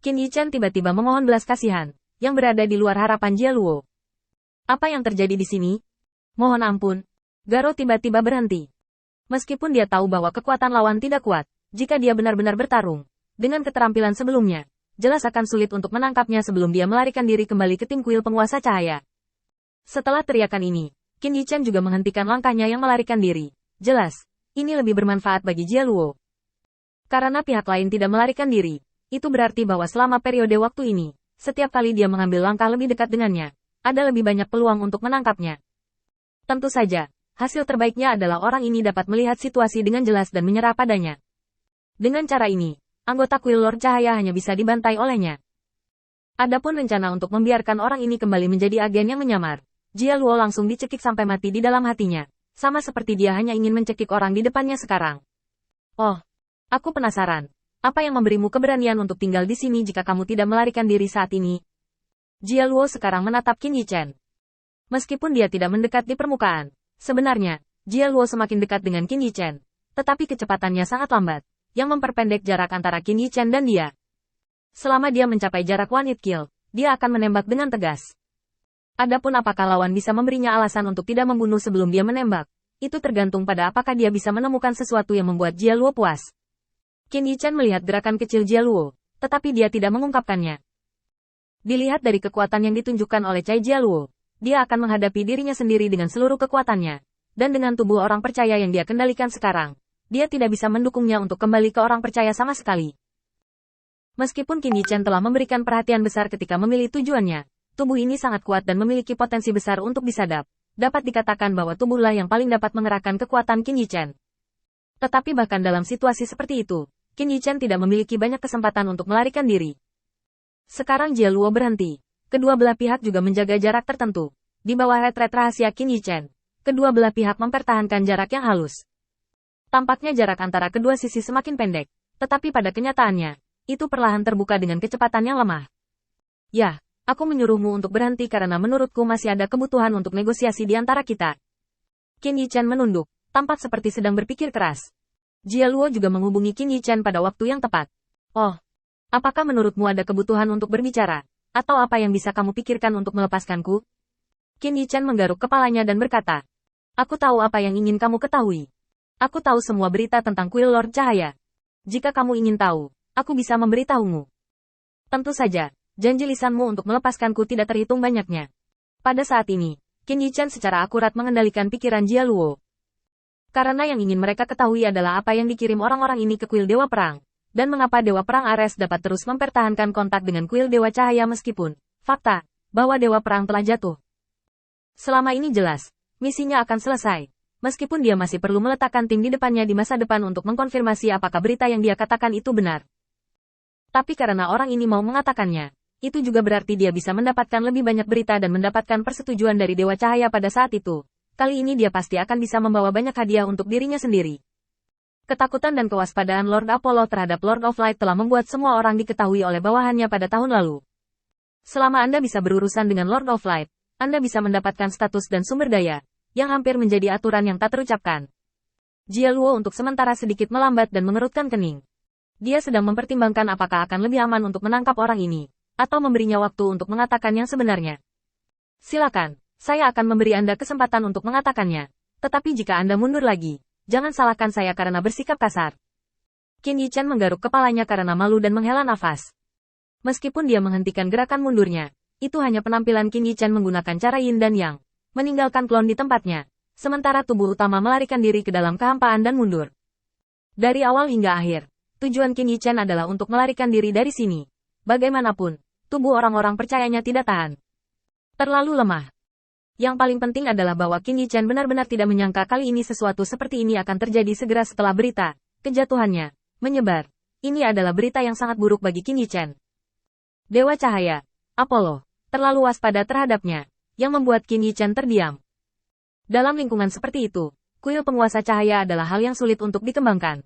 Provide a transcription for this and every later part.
Qin Yichen tiba-tiba memohon belas kasihan, yang berada di luar harapan Jia Luo. Apa yang terjadi di sini? Mohon ampun. Garo tiba-tiba berhenti. Meskipun dia tahu bahwa kekuatan lawan tidak kuat, jika dia benar-benar bertarung, dengan keterampilan sebelumnya, jelas akan sulit untuk menangkapnya sebelum dia melarikan diri kembali ke tim kuil penguasa cahaya. Setelah teriakan ini, Qin Yichen juga menghentikan langkahnya yang melarikan diri. Jelas, ini lebih bermanfaat bagi Jia Luo. Karena pihak lain tidak melarikan diri, itu berarti bahwa selama periode waktu ini, setiap kali dia mengambil langkah lebih dekat dengannya, ada lebih banyak peluang untuk menangkapnya. Tentu saja, hasil terbaiknya adalah orang ini dapat melihat situasi dengan jelas dan menyerah padanya. Dengan cara ini, anggota kuil Lord Cahaya hanya bisa dibantai olehnya. Adapun rencana untuk membiarkan orang ini kembali menjadi agen yang menyamar, Jia Luo langsung dicekik sampai mati di dalam hatinya, sama seperti dia hanya ingin mencekik orang di depannya sekarang. Oh, aku penasaran. Apa yang memberimu keberanian untuk tinggal di sini jika kamu tidak melarikan diri saat ini? Jia Luo sekarang menatap Qin Yichen. Meskipun dia tidak mendekat di permukaan, sebenarnya, Jia Luo semakin dekat dengan Qin Yichen, tetapi kecepatannya sangat lambat, yang memperpendek jarak antara Qin Yichen dan dia. Selama dia mencapai jarak one hit kill, dia akan menembak dengan tegas. Adapun apakah lawan bisa memberinya alasan untuk tidak membunuh sebelum dia menembak, itu tergantung pada apakah dia bisa menemukan sesuatu yang membuat Jia Luo puas. Qin Yichen melihat gerakan kecil Jia Luo, tetapi dia tidak mengungkapkannya. Dilihat dari kekuatan yang ditunjukkan oleh Cai Jia Luo, dia akan menghadapi dirinya sendiri dengan seluruh kekuatannya, dan dengan tubuh orang percaya yang dia kendalikan sekarang, dia tidak bisa mendukungnya untuk kembali ke orang percaya sama sekali. Meskipun Qin Yichen telah memberikan perhatian besar ketika memilih tujuannya, tubuh ini sangat kuat dan memiliki potensi besar untuk disadap. Dapat dikatakan bahwa tubuhlah yang paling dapat mengerahkan kekuatan Qin Yichen. Tetapi bahkan dalam situasi seperti itu, Qin Yichen tidak memiliki banyak kesempatan untuk melarikan diri. Sekarang Jia Luo berhenti. Kedua belah pihak juga menjaga jarak tertentu. Di bawah retret rahasia Qin Yichen, kedua belah pihak mempertahankan jarak yang halus. Tampaknya jarak antara kedua sisi semakin pendek, tetapi pada kenyataannya, itu perlahan terbuka dengan kecepatan yang lemah. Ya, aku menyuruhmu untuk berhenti karena menurutku masih ada kebutuhan untuk negosiasi di antara kita. Qin Yichen menunduk, tampak seperti sedang berpikir keras. Jia Luo juga menghubungi Qin Yichen pada waktu yang tepat. Oh, apakah menurutmu ada kebutuhan untuk berbicara? Atau apa yang bisa kamu pikirkan untuk melepaskanku? Qin Yichen menggaruk kepalanya dan berkata, aku tahu apa yang ingin kamu ketahui. Aku tahu semua berita tentang kuil Lord Cahaya. Jika kamu ingin tahu, aku bisa memberitahumu. Tentu saja, janji lisanmu untuk melepaskanku tidak terhitung banyaknya. Pada saat ini, Qin Yichen secara akurat mengendalikan pikiran Jia Luo. Karena yang ingin mereka ketahui adalah apa yang dikirim orang-orang ini ke kuil Dewa Perang, dan mengapa Dewa Perang Ares dapat terus mempertahankan kontak dengan kuil Dewa Cahaya meskipun fakta bahwa Dewa Perang telah jatuh. Selama ini jelas, misinya akan selesai, meskipun dia masih perlu meletakkan tim di depannya di masa depan untuk mengkonfirmasi apakah berita yang dia katakan itu benar. Tapi karena orang ini mau mengatakannya, itu juga berarti dia bisa mendapatkan lebih banyak berita dan mendapatkan persetujuan dari Dewa Cahaya pada saat itu. Kali ini dia pasti akan bisa membawa banyak hadiah untuk dirinya sendiri. Ketakutan dan kewaspadaan Lord Apollo terhadap Lord of Light telah membuat semua orang diketahui oleh bawahannya pada tahun lalu. Selama Anda bisa berurusan dengan Lord of Light, Anda bisa mendapatkan status dan sumber daya, yang hampir menjadi aturan yang tak terucapkan. Jia Luo untuk sementara sedikit melambat dan mengerutkan kening. Dia sedang mempertimbangkan apakah akan lebih aman untuk menangkap orang ini, atau memberinya waktu untuk mengatakan yang sebenarnya. Silakan. Saya akan memberi Anda kesempatan untuk mengatakannya. Tetapi jika Anda mundur lagi, jangan salahkan saya karena bersikap kasar. Qin Yichen menggaruk kepalanya karena malu dan menghela nafas. Meskipun dia menghentikan gerakan mundurnya, itu hanya penampilan Qin Yichen menggunakan cara yin dan yang, meninggalkan klon di tempatnya, sementara tubuh utama melarikan diri ke dalam kehampaan dan mundur. Dari awal hingga akhir, tujuan Qin Yichen adalah untuk melarikan diri dari sini. Bagaimanapun, tubuh orang-orang percayanya tidak tahan. Terlalu lemah. Yang paling penting adalah bahwa Qin Yichen benar-benar tidak menyangka kali ini sesuatu seperti ini akan terjadi segera setelah berita kejatuhannya menyebar. Ini adalah berita yang sangat buruk bagi Qin Yichen. Dewa Cahaya, Apollo, terlalu waspada terhadapnya, yang membuat Qin Yichen terdiam. Dalam lingkungan seperti itu, kuil penguasa cahaya adalah hal yang sulit untuk dikembangkan.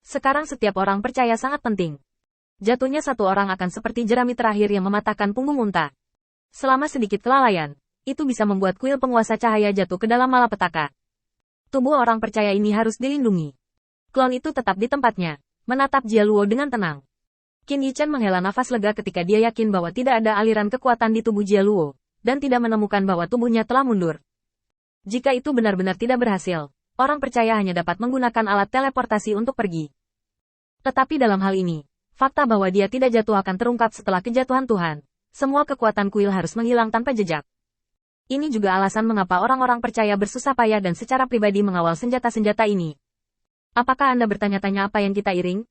Sekarang setiap orang percaya sangat penting. Jatuhnya satu orang akan seperti jerami terakhir yang mematahkan punggung unta. Selama sedikit kelalaian, itu bisa membuat kuil penguasa cahaya jatuh ke dalam malapetaka. Tubuh orang percaya ini harus dilindungi. Klon itu tetap di tempatnya, menatap Jia Luo dengan tenang. Qin Yichen menghela nafas lega ketika dia yakin bahwa tidak ada aliran kekuatan di tubuh Jia Luo, dan tidak menemukan bahwa tubuhnya telah mundur. Jika itu benar-benar tidak berhasil, orang percaya hanya dapat menggunakan alat teleportasi untuk pergi. Tetapi dalam hal ini, fakta bahwa dia tidak jatuh akan terungkap setelah kejatuhan Tuhan. Semua kekuatan kuil harus menghilang tanpa jejak. Ini juga alasan mengapa orang-orang percaya bersusah payah dan secara pribadi mengawal senjata-senjata ini. Apakah Anda bertanya-tanya apa yang kita iring?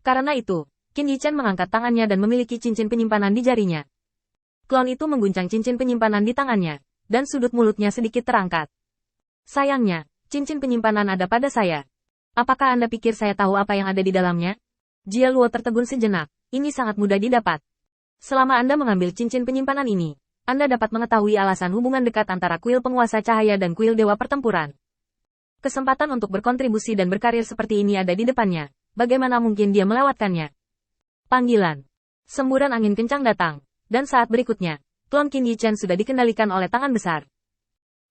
Karena itu, Qin Yichen mengangkat tangannya dan memiliki cincin penyimpanan di jarinya. Klon itu mengguncang cincin penyimpanan di tangannya, dan sudut mulutnya sedikit terangkat. Sayangnya, cincin penyimpanan ada pada saya. Apakah Anda pikir saya tahu apa yang ada di dalamnya? Jia Luo tertegun sejenak. Ini sangat mudah didapat. Selama Anda mengambil cincin penyimpanan ini, Anda dapat mengetahui alasan hubungan dekat antara kuil penguasa cahaya dan kuil dewa pertempuran. Kesempatan untuk berkontribusi dan berkarir seperti ini ada di depannya. Bagaimana mungkin dia melewatkannya? Panggilan. Semburan angin kencang datang, dan saat berikutnya, klon Qin Yichen sudah dikendalikan oleh tangan besar.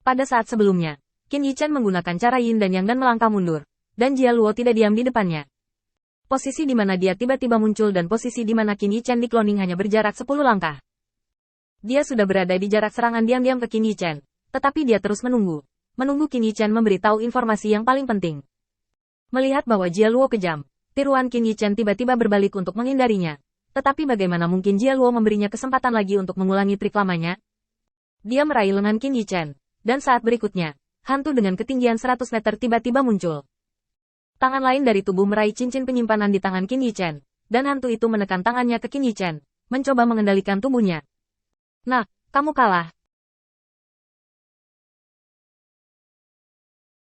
Pada saat sebelumnya, Qin Yichen menggunakan cara yin dan yang dan melangkah mundur, dan Jia Luo tidak diam di depannya. Posisi di mana dia tiba-tiba muncul dan posisi di mana Qin Yichen dikloning hanya berjarak 10 langkah. Dia sudah berada di jarak serangan diam-diam ke Qin Yichen, tetapi dia terus menunggu Qin Yichen memberitahu informasi yang paling penting. Melihat bahwa Jia Luo kejam, tiruan Qin Yichen tiba-tiba berbalik untuk menghindarinya. Tetapi bagaimana mungkin Jia Luo memberinya kesempatan lagi untuk mengulangi trik lamanya? Dia meraih lengan Qin Yichen, dan saat berikutnya, hantu dengan ketinggian 100 meter tiba-tiba muncul. Tangan lain dari tubuh meraih cincin penyimpanan di tangan Qin Yichen, dan hantu itu menekan tangannya ke Qin Yichen, mencoba mengendalikan tubuhnya. Nah, kamu kalah,